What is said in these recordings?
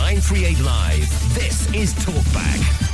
938 Live. This is Talkback.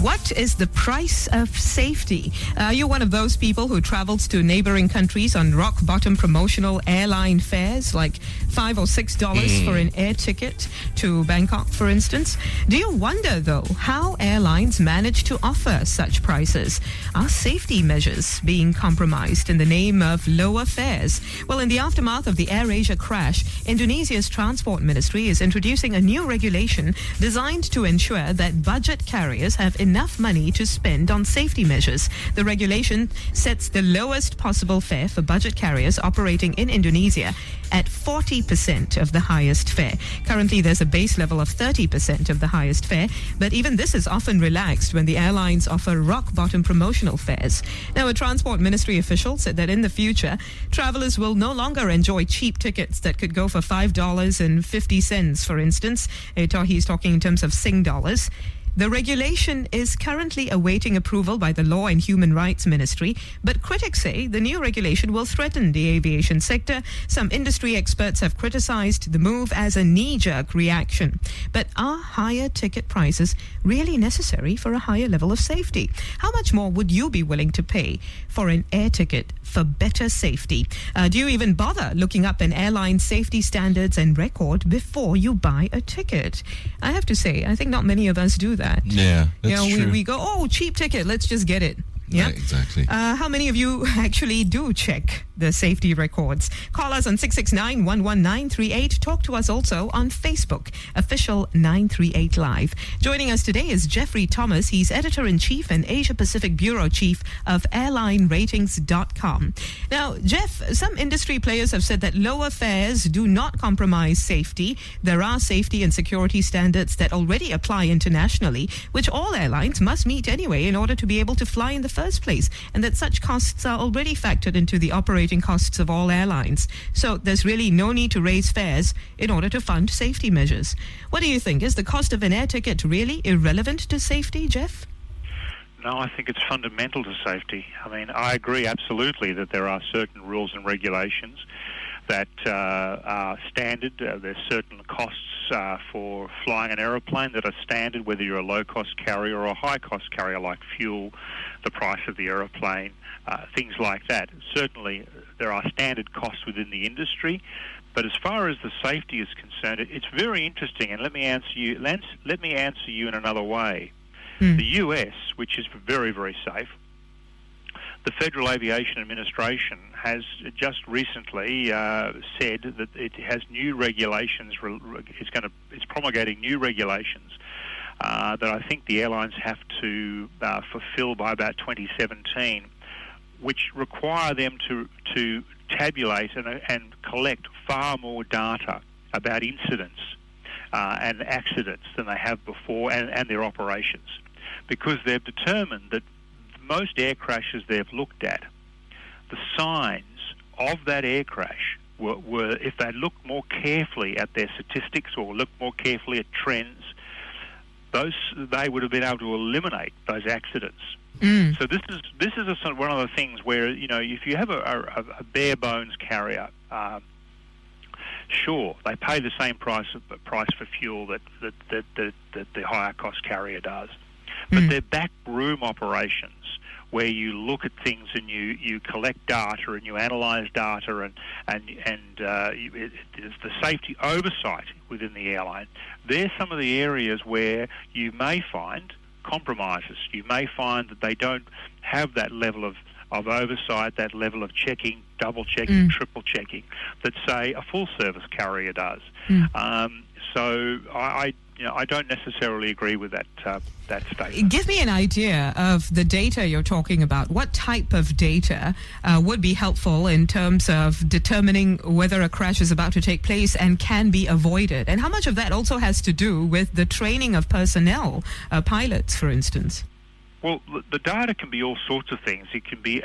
What is the price of safety? Are you one of those people who travels to neighboring countries on rock-bottom promotional airline fares, like $5 or $6 for an air ticket to Bangkok, for instance? Do you wonder, though, how airlines manage to offer such prices? Are safety measures being compromised in the name of lower fares? Well, in the aftermath of the AirAsia crash, Indonesia's Transport Ministry is introducing a new regulation designed to ensure that budget carriers have enough money to spend on safety measures. The regulation sets the lowest possible fare for budget carriers operating in Indonesia at 40% of the highest fare. Currently, there's a base level of 30% of the highest fare, but even this is often relaxed when the airlines offer rock-bottom promotional fares. Now, a Transport Ministry official said that in the future, travelers will no longer enjoy cheap tickets that could go for $5.50, for instance. He's talking in terms of Sing dollars. The regulation is currently awaiting approval by the Law and Human Rights Ministry, but critics say the new regulation will threaten the aviation sector. Some industry experts have criticized the move as a knee-jerk reaction. But are higher ticket prices really necessary for a higher level of safety? How much more would you be willing to pay for an air ticket for better safety? Do you even bother looking up an airline's safety standards and record before you buy a ticket? I have to say, I think not many of us do that. Yeah, that's true. We go, oh, cheap ticket, let's just get it. Yeah, exactly. How many of you actually do check the safety records? Call us on 669-11938. Talk to us also on Facebook, official 938 Live. Joining us today is Jeffrey Thomas. He's Editor-in-Chief and Asia-Pacific Bureau Chief of AirlineRatings.com. Now, Jeff, some industry players have said that lower fares do not compromise safety. There are safety and security standards that already apply internationally, which all airlines must meet anyway in order to be able to fly in the first place, and that such costs are already factored into the operating costs of all airlines. So there's really no need to raise fares in order to fund safety measures. What do you think? Is the cost of an air ticket really irrelevant to safety, Jeff? No, I think it's fundamental to safety. I mean, I agree absolutely that there are certain rules and regulations that are standard. There's certain costs for flying an aeroplane that are standard, whether you're a low-cost carrier or a high-cost carrier, like fuel, the price of the aeroplane, things like that. Certainly, there are standard costs within the industry. But as far as the safety is concerned, it's very interesting. And let me answer you in another way. The US, which is very, very safe, the Federal Aviation Administration has just recently said that it has new regulations. It's promulgating new regulations that I think the airlines have to fulfill by about 2017, which require them to tabulate and collect far more data about incidents and accidents than they have before, and their operations, because they've determined that most air crashes they've looked at, the signs of that air crash were if they looked more carefully at their statistics or looked more carefully at trends, they would have been able to eliminate those accidents. So this is one of the things where, you know, if you have a bare bones carrier, sure, they pay the same price for fuel that the higher cost carrier does. But they're backroom operations where you look at things and you collect data and you analyse data and there's the safety oversight within the airline. They're some of the areas where you may find compromises. You may find that they don't have that level of oversight, that level of checking, double checking, triple checking that, say, a full service carrier does. So I don't necessarily agree with that statement. Give me an idea of the data you're talking about. What type of data would be helpful in terms of determining whether a crash is about to take place and can be avoided? And how much of that also has to do with the training of personnel, pilots, for instance? Well, the data can be all sorts of things. It can be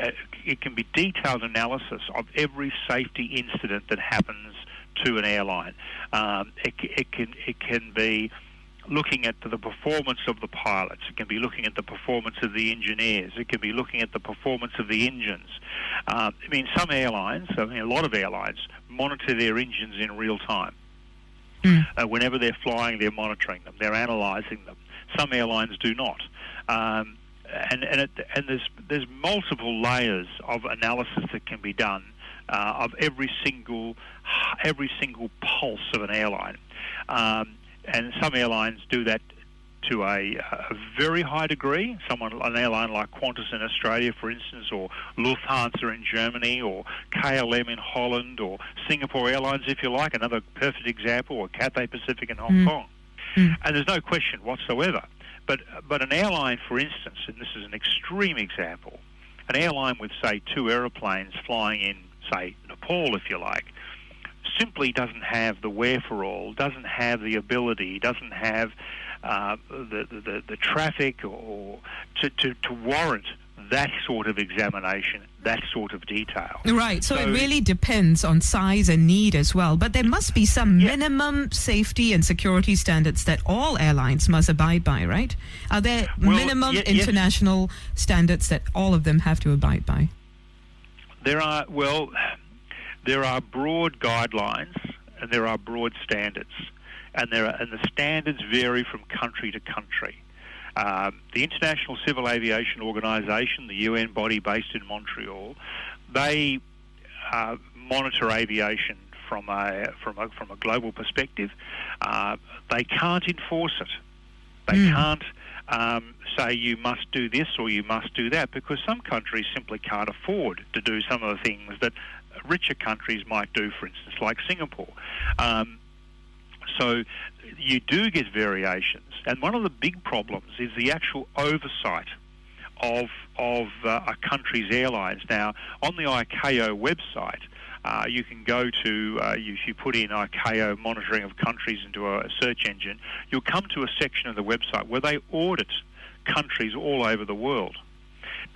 detailed analysis of every safety incident that happens to an airline. It can be looking at the performance of the pilots. It can be looking at the performance of the engineers. It can be looking at the performance of the engines. I mean, a lot of airlines monitor their engines in real time. Whenever they're flying, they're monitoring them, they're analysing them. Some airlines do not. And there's multiple layers of analysis that can be done of every single pulse of an airline. And some airlines do that to a very high degree. An airline like Qantas in Australia, for instance, or Lufthansa in Germany, or KLM in Holland, or Singapore Airlines, if you like, another perfect example, or Cathay Pacific in Hong Kong. And there's no question whatsoever. But an airline, for instance, and this is an extreme example, an airline with, say, 2 aeroplanes flying in, say, Nepal, if you like, simply doesn't have the wherewithal, doesn't have the ability, doesn't have the traffic or to warrant that sort of examination, that sort of detail. Right, so it really depends on size and need as well. But there must be some minimum safety and security standards that all airlines must abide by, right? Are there minimum international standards that all of them have to abide by? There are broad guidelines and there are broad standards. And the standards vary from country to country. The International Civil Aviation Organization, the UN body based in Montreal, they monitor aviation from a global perspective. They can't enforce it. They can't say you must do this or you must do that, because some countries simply can't afford to do some of the things that richer countries might do, for instance, like Singapore. So you do get variations, and one of the big problems is the actual oversight of a country's airlines. Now, on the ICAO website, you can go to, if you put in ICAO monitoring of countries into a search engine, you'll come to a section of the website where they audit countries all over the world.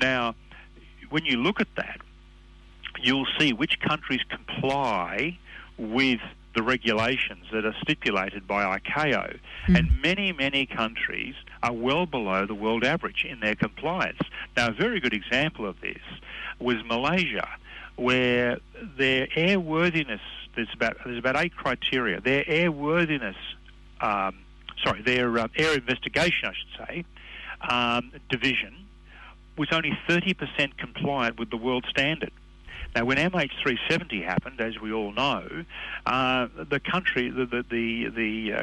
Now, when you look at that, you'll see which countries comply with the regulations that are stipulated by ICAO. And many, many countries are well below the world average in their compliance. Now, a very good example of this was Malaysia, where their airworthiness, there's about 8 criteria. Their airworthiness, their air investigation, I should say, division was only 30% compliant with the world standard. Now, when MH370 happened, as we all know, the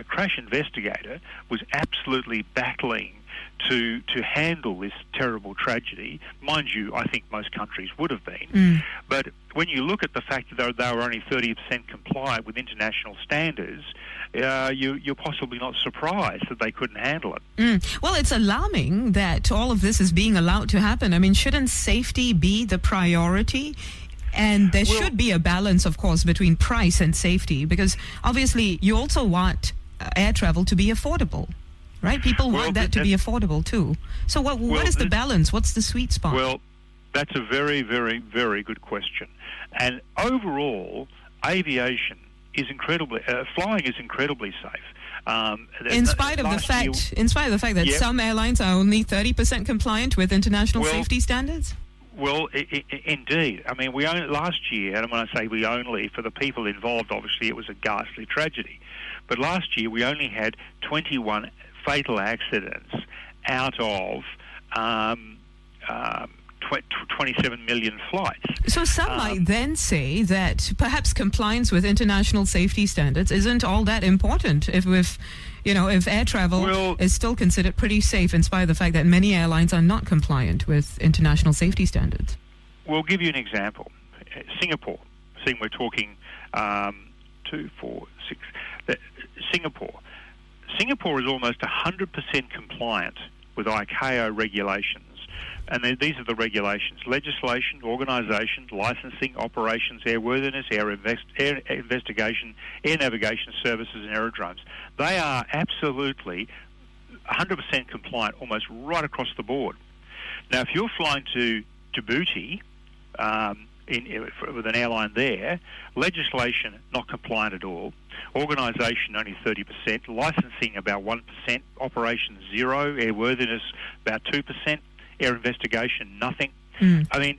crash investigator was absolutely battling to handle this terrible tragedy. Mind you, I think most countries would have been. But when you look at the fact that they were only 30% compliant with international standards, you're possibly not surprised that they couldn't handle it. Well, it's alarming that all of this is being allowed to happen. I mean, shouldn't safety be the priority? And there should be a balance, of course, between price and safety, because obviously you also want air travel to be affordable, right? People want that to be affordable too. So what is the balance? What's the sweet spot? Well, that's a very, very, very good question. And overall, aviation is flying is incredibly safe. In spite of the fact that some airlines are only 30% compliant with international safety standards? Well, indeed. I mean, last year, and when I say we only, for the people involved, obviously it was a ghastly tragedy. But last year we only had 21 fatal accidents out of 27 million flights. So some might then say that perhaps compliance with international safety standards isn't all that important if air travel is still considered pretty safe in spite of the fact that many airlines are not compliant with international safety standards. We'll give you an example. Singapore. Seeing we're talking 2, 4, 6. Singapore. Singapore is almost 100% compliant with ICAO regulations. And these are the regulations: legislation, organisation, licensing, operations, airworthiness, air investigation, air navigation services and aerodromes. They are absolutely 100% compliant almost right across the board. Now, if you're flying to Djibouti with an airline there, legislation not compliant at all, organisation only 30%, licensing about 1%, operations 0, airworthiness about 2%, air investigation nothing. I mean,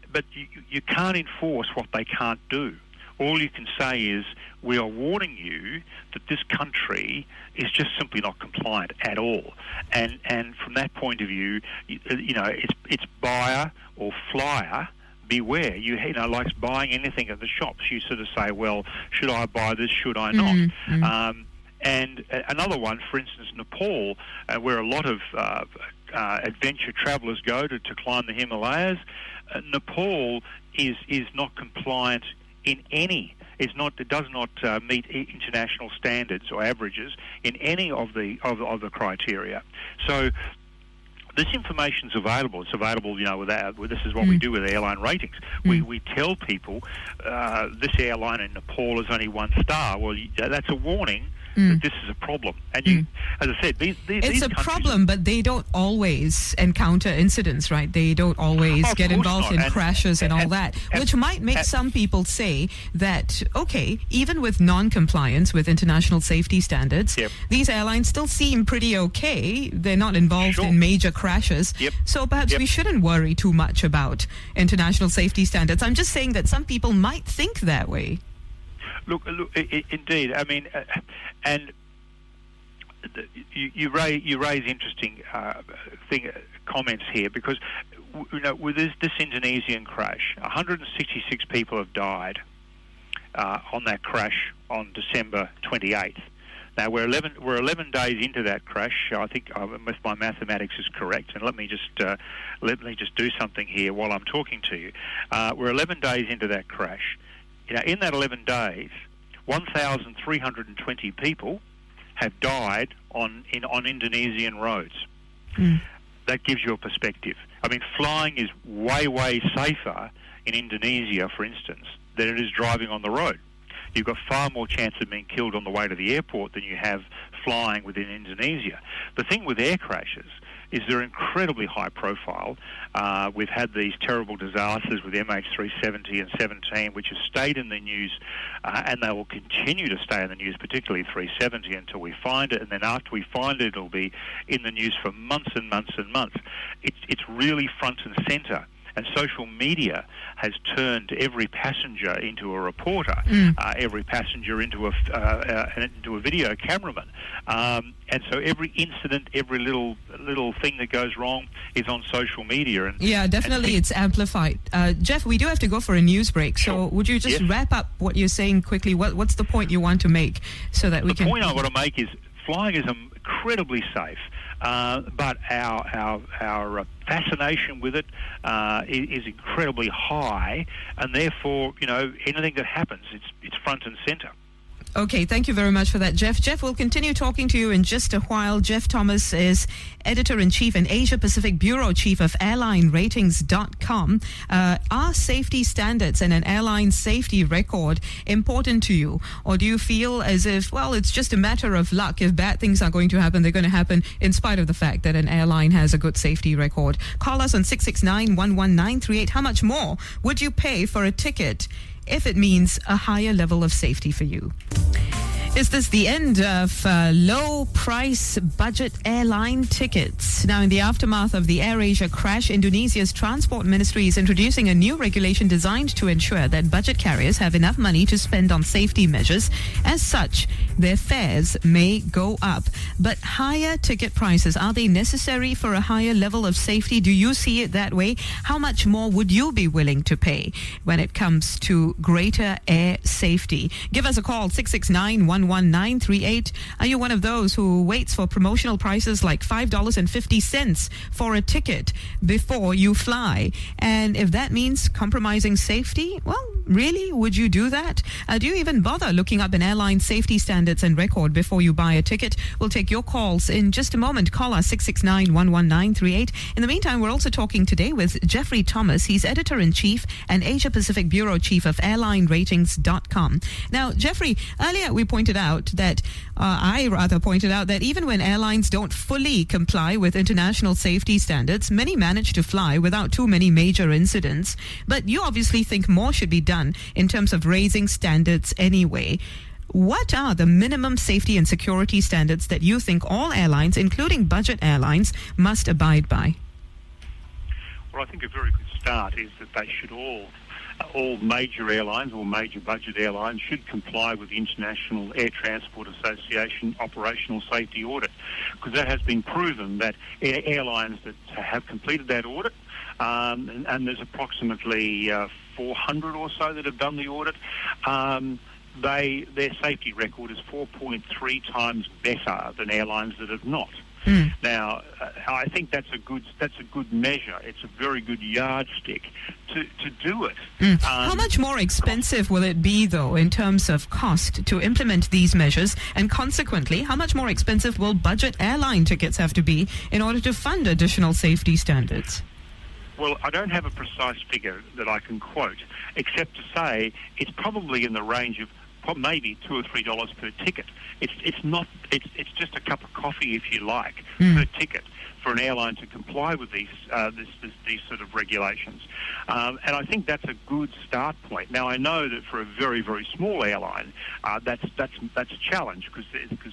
but you can't enforce what they can't do. all you can say is, we are warning you that this country is just simply not compliant at all. And from that point of view, it's buyer or flyer beware. You know, like buying anything at the shops. You sort of say, well, should I buy this? Should I not? And another one, for instance, Nepal, where a lot of adventure travellers go to climb the Himalayas. Nepal is not compliant in any. It does not meet international standards or averages in any of the criteria. So this information is available. It's available, this is what we do with airline ratings. We tell people this airline in Nepal is only 1 star. Well, that's a warning that this is a problem. And as I said, it's a problem, but they don't always encounter incidents, right? They don't always get involved in crashes and all that, which might make some people say that, okay, even with non-compliance with international safety standards, these airlines still seem pretty okay. They're not involved in major crashes. So perhaps we shouldn't worry too much about international safety standards. I'm just saying that some people might think that way. Look, indeed. I mean, and you raise interesting comments here, because with this Indonesian crash, 166 people have died on that crash on December 28th. Now we're 11 days into that crash. I think if my mathematics is correct, and let me just do something here while I'm talking to you. We're 11 days into that crash. In that 11 days, 1,320 people have died on Indonesian roads. That gives you a perspective. I mean, flying is way, way safer in Indonesia, for instance, than it is driving on the road. You've got far more chance of being killed on the way to the airport than you have flying within Indonesia. The thing with air crashes is they're incredibly high profile. We've had these terrible disasters with MH370 and 17, which have stayed in the news, and they will continue to stay in the news, particularly 370, until we find it. And then after we find it, it'll be in the news for months and months and months. It's really front and centre. And social media has turned every passenger into a reporter, every passenger into a video cameraman, and so every incident, every little thing that goes wrong is on social media. And definitely, it's amplified. Jeff, we do have to go for a news break. So would you just wrap up what you're saying quickly? What's the point you want to make so that we can? The point I want to make is flying is incredibly safe. But our fascination with it is incredibly high, and therefore, anything that happens, it's front and centre. Okay, thank you very much for that, Jeff. Jeff, we'll continue talking to you in just a while. Jeff Thomas is Editor-in-Chief and Asia-Pacific Bureau Chief of airlineratings.com. Are safety standards and an airline safety record important to you? Or do you feel as if, well, it's just a matter of luck? If bad things are going to happen, they're going to happen in spite of the fact that an airline has a good safety record. Call us on 669-11938. How much more would you pay for a ticket if it means a higher level of safety for you? Is this the end of low-price budget airline tickets? Now, in the aftermath of the AirAsia crash, Indonesia's Transport Ministry is introducing a new regulation designed to ensure that budget carriers have enough money to spend on safety measures. As such, their fares may go up. But higher ticket prices, are they necessary for a higher level of safety? Do you see it that way? How much more would you be willing to pay when it comes to greater air safety? Give us a call, 669-11938. Are you one of those who waits for promotional prices like $5.50 for a ticket before you fly? And if that means compromising safety, well, really, would you do that? Do you even bother looking up an airline safety standards and record before you buy a ticket? We'll take your calls in just a moment. Call us 669-11938. In the meantime, we're also talking today with Jeffrey Thomas. He's Editor-in-Chief and Asia-Pacific Bureau Chief of airlineratings.com. Now, Jeffrey, earlier we pointed out that I pointed out that even when airlines don't fully comply with international safety standards, many manage to fly without too many major incidents. But you obviously think more should be done in terms of raising standards anyway. What are the minimum safety and security standards that you think all airlines, including budget airlines, must abide by? Well, I think a very good start is that they should all all major airlines or major budget airlines should comply with the International Air Transport Association operational safety audit, because that has been proven that airlines that have completed that audit, and there's approximately 400 or so that have done the audit, their safety record is 4.3 times better than airlines that have not. Now, I think that's a good measure. It's a very good yardstick to do it. How much more expensive will it be, though, in terms of cost to implement these measures? And consequently, how much more expensive will budget airline tickets have to be in order to fund additional safety standards? Well, I don't have a precise figure that I can quote, except to say it's probably in the range of maybe $2 or $3 per ticket. It's just a cup of coffee, if you like, per ticket for an airline to comply with these sort of regulations. And I think that's a good start point. Now, I know that for a very, very small airline, that's a challenge because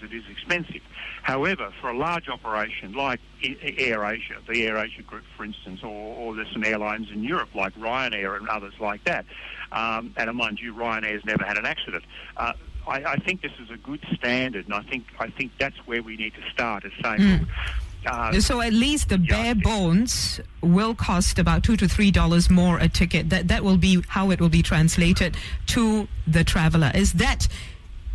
it is expensive. However, for a large operation like AirAsia, the AirAsia Group, for instance, or there's some airlines in Europe like Ryanair and others like that, and mind you, Ryanair's never had an accident. I think this is a good standard, and I think that's where we need to start, is saying, look, so at least the bare bones will cost about $2 to $3 more a ticket. That will be how it will be translated to the traveller. Is that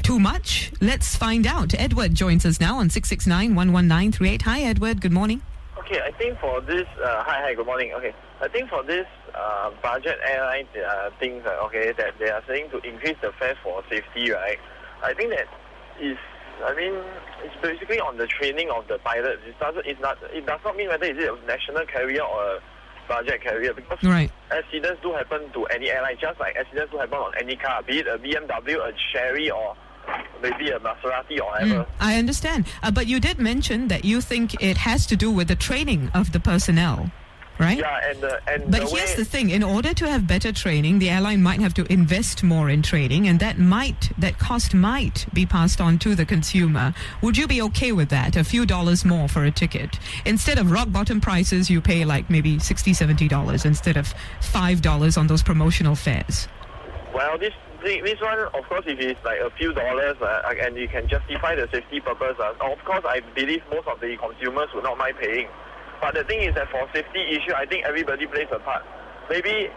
too much? Let's find out. Edward joins us now on 669-11938. Hi, Edward. Good morning. Okay, I think for this... Hi, good morning. Okay, I think for this budget airline things, okay, that they are saying to increase the fare for safety, right? I think that is... I mean, it's basically on the training of the pilots. It does not mean whether is it a national carrier or a budget carrier, because accidents do happen to any airline, just like accidents do happen on any car, be it a BMW, a Chery, or maybe a Maserati or whatever. I understand. But you did mention that you think it has to do with the training of the personnel, right? Yeah, but here's the thing. In order to have better training, the airline might have to invest more in training, and that cost might be passed on to the consumer. Would you be okay with that? A few dollars more for a ticket. Instead of rock bottom prices, you pay like maybe $60, $70 instead of $5 on those promotional fares. Well, this one, of course, if it's like a few dollars and you can justify the safety purpose, of course, I believe most of the consumers will not mind paying. But the thing is that for safety issue, I think everybody plays a part. Maybe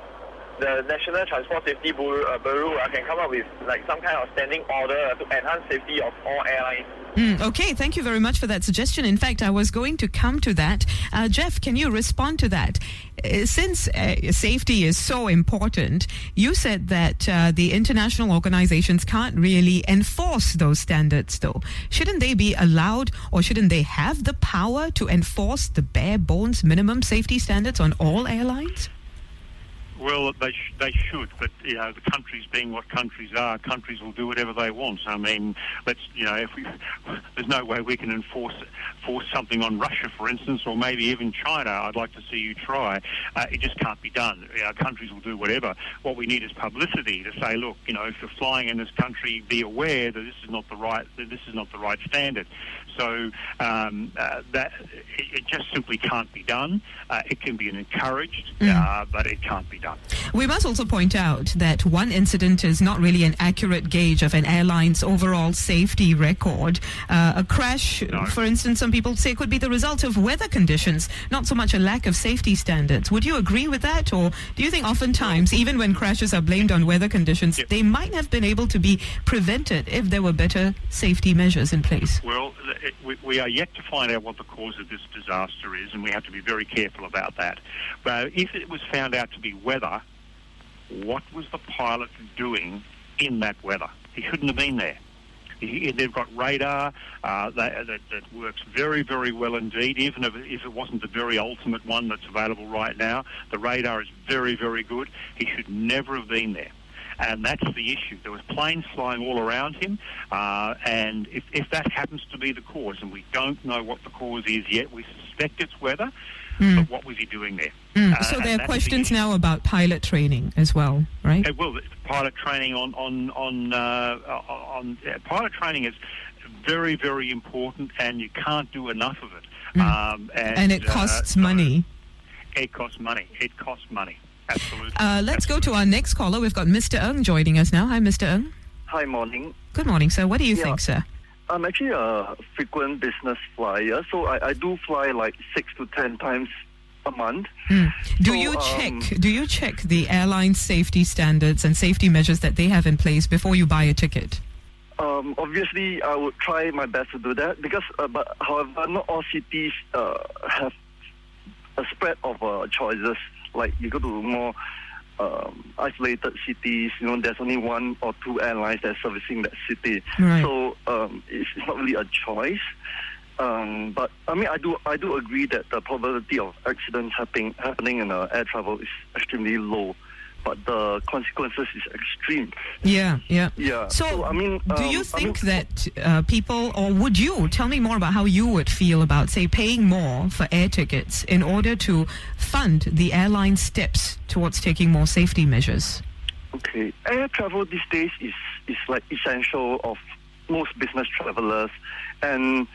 the National Transport Safety Bureau can come up with like some kind of standing order to enhance safety of all airlines. Okay, thank you very much for that suggestion. In fact, I was going to come to that. Jeff, can you respond to that? Since safety is so important, you said that the international organizations can't really enforce those standards, though. Shouldn't they be allowed, or shouldn't they have the power to enforce the bare bones minimum safety standards on all airlines? Well, they should, but the countries being what countries are, countries will do whatever they want. I mean, there's no way we can force something on Russia, for instance, or maybe even China. I'd like to see you try. It just can't be done. Countries will do whatever. What we need is publicity to say, look, if you're flying in this country, be aware that this is not the right standard. So that it just simply can't be done. It can be encouraged, but it can't be done. We must also point out that one incident is not really an accurate gauge of an airline's overall safety record. A crash, for instance, some people say could be the result of weather conditions, not so much a lack of safety standards. Would you agree with that? Or do you think oftentimes, even when crashes are blamed on weather conditions, they might have been able to be prevented if there were better safety measures in place? Well, we are yet to find out what the cause of this disaster is, and we have to be very careful about that. But if it was found out to be weather, what was the pilot doing in that weather? He shouldn't have been there. They've got radar that works very, very well indeed, even if it wasn't the very ultimate one that's available right now. The radar is very, very good. He should never have been there. And that's the issue. There was planes flying all around him, and if that happens to be the cause, and we don't know what the cause is yet, we suspect it's weather, but what was he doing there? So there are questions now about pilot training as well, right? Well, pilot training on pilot training is very, very important, and you can't do enough of it. And it costs money. It costs money. Absolutely. Let's go to our next caller. We've got Mr. Ng joining us now. Hi, Mr. Ng. Hi, morning. Good morning, sir. What do you think, sir? I'm actually a frequent business flyer, so I do fly like 6 to 10 times a month. Do you check the airline safety standards and safety measures that they have in place before you buy a ticket? Obviously, I would try my best to do that because, but however, not all cities have a spread of choices. Like you go to more isolated cities, there's only one or two airlines that's servicing that city. Right. So it's not really a choice. But I mean, I do agree that the probability of accidents happening in air travel is extremely low, but the consequences is extreme. Yeah. So I mean, do you think that people, or would you tell me more about how you would feel about, say, paying more for air tickets in order to fund the airline steps towards taking more safety measures? Okay, air travel these days is like essential of most business travelers, and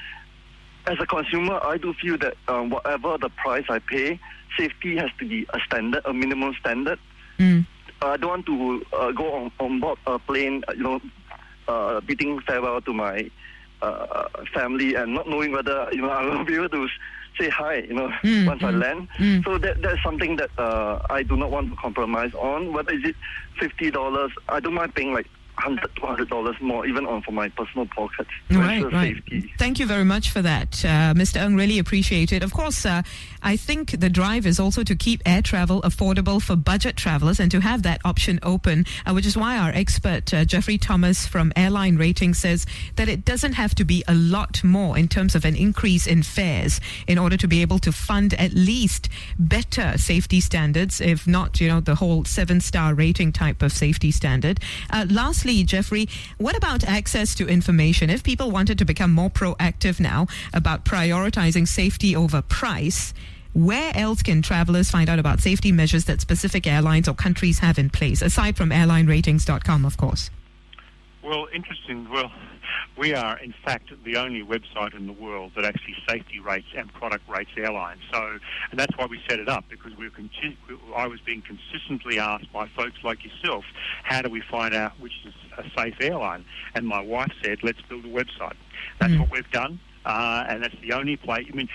as a consumer, I do feel that whatever the price I pay, safety has to be a standard, a minimum standard. I don't want to go on board a plane, bidding farewell to my family and not knowing whether I will be able to say hi, once I land. So that's something that I do not want to compromise on. Whether is it $50, I don't mind paying like $100, $200 more, even for my personal pockets. Right. Safety. Thank you very much for that, Mr. Ng. Really appreciate it. Of course, I think the drive is also to keep air travel affordable for budget travelers and to have that option open, which is why our expert, Jeffrey Thomas from Airline Ratings, says that it doesn't have to be a lot more in terms of an increase in fares in order to be able to fund at least better safety standards, if not, the whole 7-star rating type of safety standard. Lastly, Jeffrey, what about access to information? If people wanted to become more proactive now about prioritizing safety over price, where else can travelers find out about safety measures that specific airlines or countries have in place, aside from airlineratings.com, of course? Well, interesting. Well, we are, in fact, the only website in the world that actually safety rates and product rates airlines. And that's why we set it up, because I was being consistently asked by folks like yourself, how do we find out which is a safe airline? And my wife said, let's build a website. That's what we've done. And that's the only place. I mean,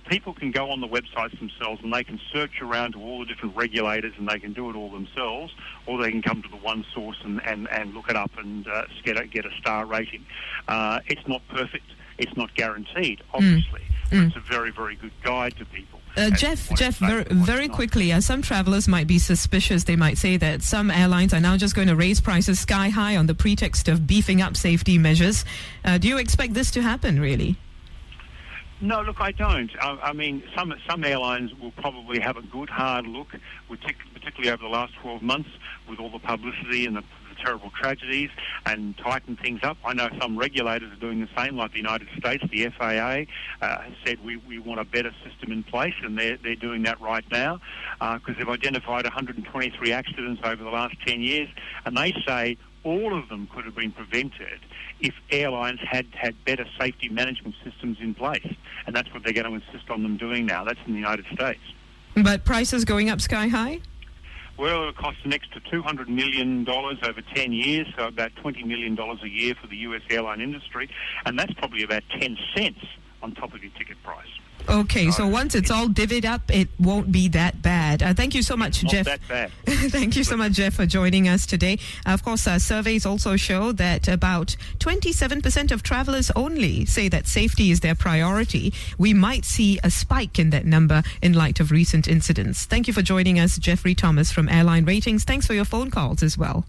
people can go on the websites themselves and they can search around to all the different regulators and they can do it all themselves, or they can come to the one source and look it up and get a star rating. It's not perfect. It's not guaranteed, obviously. But it's a very, very good guide to people. Jeff, very quickly, some travelers might be suspicious. They might say that some airlines are now just going to raise prices sky high on the pretext of beefing up safety measures. Do you expect this to happen, really? No, look, I don't. I mean, some airlines will probably have a good hard look, particularly over the last 12 months, with all the publicity and the terrible tragedies, and tighten things up. I know some regulators are doing the same, like the United States. The FAA has said we want a better system in place, and they're doing that right now, because they've identified 123 accidents over the last 10 years, and they say all of them could have been prevented if airlines had better safety management systems in place. And that's what they're going to insist on them doing now. That's in the United States. But prices going up sky high? Well, it'll cost an extra $200 million over 10 years, so about $20 million a year for the US airline industry. And that's probably about 10 cents on top of your ticket price. Okay, so once it's all divvied up, it won't be that bad. Thank you so much, Jeff. Not that bad. Thank you so much, Jeff, for joining us today. Of course, surveys also show that about 27% of travelers only say that safety is their priority. We might see a spike in that number in light of recent incidents. Thank you for joining us, Jeffrey Thomas from Airline Ratings. Thanks for your phone calls as well.